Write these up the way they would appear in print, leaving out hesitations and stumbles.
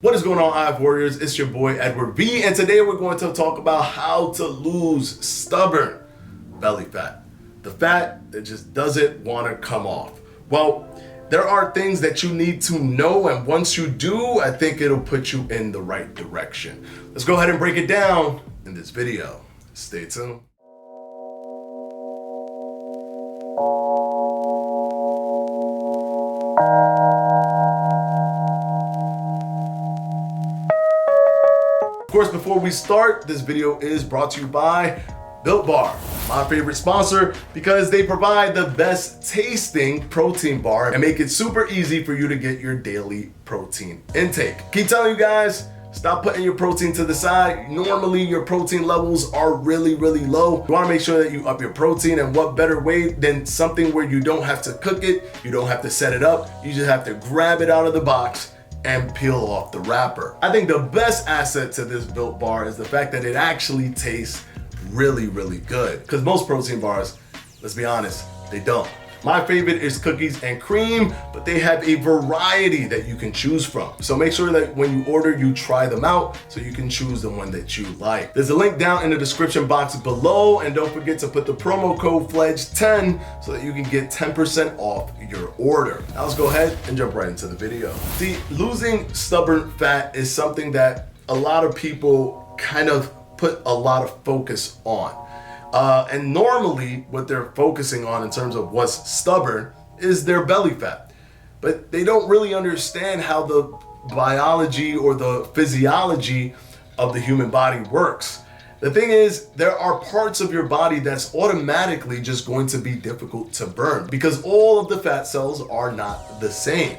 What is going on, IF Warriors? It's your boy Edward B, and today we're going to talk about how to lose stubborn belly fat. The fat that just doesn't want to come off. Well, there are things that you need to know, and once you do, I think it'll put you in the right direction. Let's go ahead and break it down in this video. Stay tuned. Of course, before we start, this video is brought to you by Built Bar, my favorite sponsor, because they provide the best tasting protein bar and make it super easy for you to get your daily protein intake. Keep telling you guys, stop putting your protein to the side. Normally your protein levels are really low. You want to make sure that you up your protein, and what better way than something where you don't have to cook it, you don't have to set it up, you just have to grab it out of the box and peel off the wrapper. I think the best asset to this Built Bar is the fact that it actually tastes really good, because most protein bars, let's be honest, they don't. My favorite is cookies and cream, but they have a variety that you can choose from. So make sure that when you order, you try them out so you can choose the one that you like. There's a link down in the description box below, and don't forget to put the promo code FLEDGE10 so that you can get 10% off your order. Now let's go ahead and jump right into the video. See, losing stubborn fat is something that a lot of people kind of put a lot of focus on. And normally what they're focusing on in terms of what's stubborn is their belly fat. But they don't really understand how the biology or the physiology of the human body works. The thing is, there are parts of your body that's automatically just going to be difficult to burn because all of the fat cells are not the same.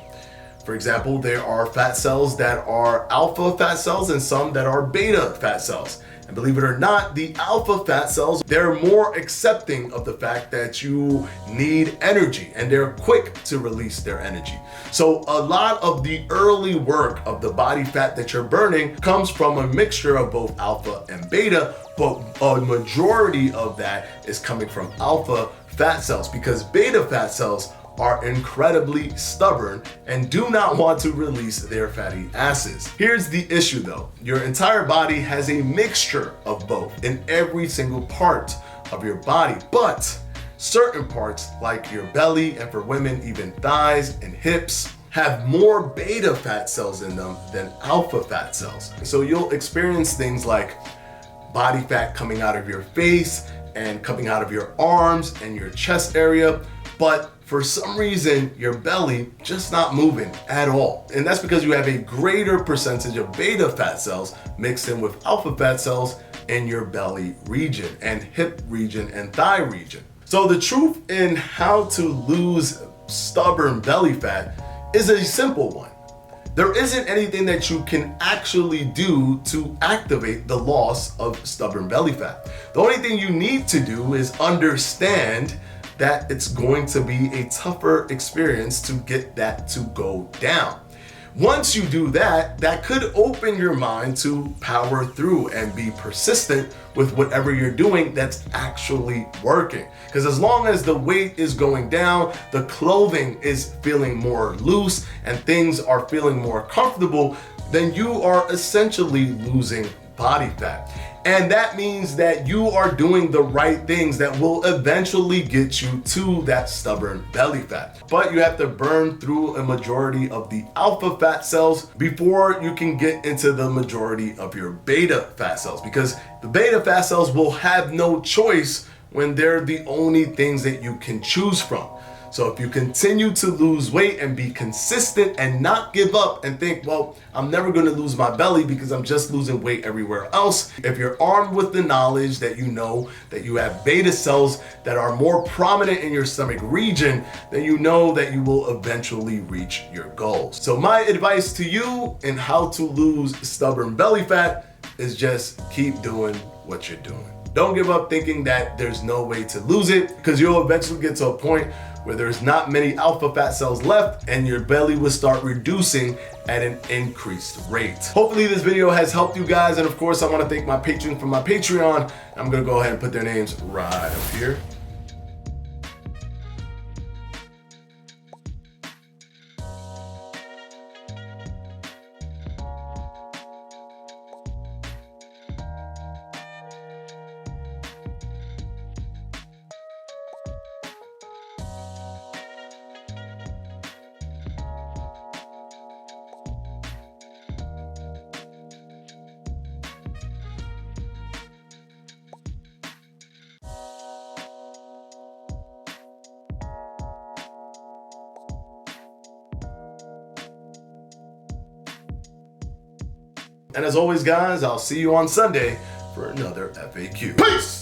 For example, there are fat cells that are alpha fat cells and some that are beta fat cells. And believe it or not, the alpha fat cells, they're more accepting of the fact that you need energy, and they're quick to release their energy. So a lot of the early work of the body fat that you're burning comes from a mixture of both alpha and beta, but a majority of that is coming from alpha fat cells, because beta fat cells are incredibly stubborn and do not want to release their fatty acids. Here's the issue though. Your entire body has a mixture of both in every single part of your body, but certain parts like your belly, and for women even thighs and hips, have more beta fat cells in them than alpha fat cells. So you'll experience things like body fat coming out of your face and coming out of your arms and your chest area, but for some reason, your belly just not moving at all. And that's because you have a greater percentage of beta fat cells mixed in with alpha fat cells in your belly region and hip region and thigh region. So the truth in how to lose stubborn belly fat is a simple one. There isn't anything that you can actually do to activate the loss of stubborn belly fat. The only thing you need to do is understand that it's going to be a tougher experience to get that to go down. Once you do that, that could open your mind to power through and be persistent with whatever you're doing that's actually working. Because as long as the weight is going down, the clothing is feeling more loose, and things are feeling more comfortable, then you are essentially losing body fat. And that means that you are doing the right things that will eventually get you to that stubborn belly fat. But you have to burn through a majority of the alpha fat cells before you can get into the majority of your beta fat cells, because the beta fat cells will have no choice when they're the only things that you can choose from. So if you continue to lose weight and be consistent and not give up and think, well, I'm never going to lose my belly because I'm just losing weight everywhere else. If you're armed with the knowledge that you know that you have beta cells that are more prominent in your stomach region, then you know that you will eventually reach your goals. So my advice to you in how to lose stubborn belly fat is just keep doing what you're doing. Don't give up thinking that there's no way to lose it, because you'll eventually get to a point where there's not many alpha fat cells left and your belly will start reducing at an increased rate. Hopefully this video has helped you guys, and of course I want to thank my patrons from my Patreon. I'm going to go ahead and put their names right up here. And as always, guys, I'll see you on Sunday for another FAQ. Peace!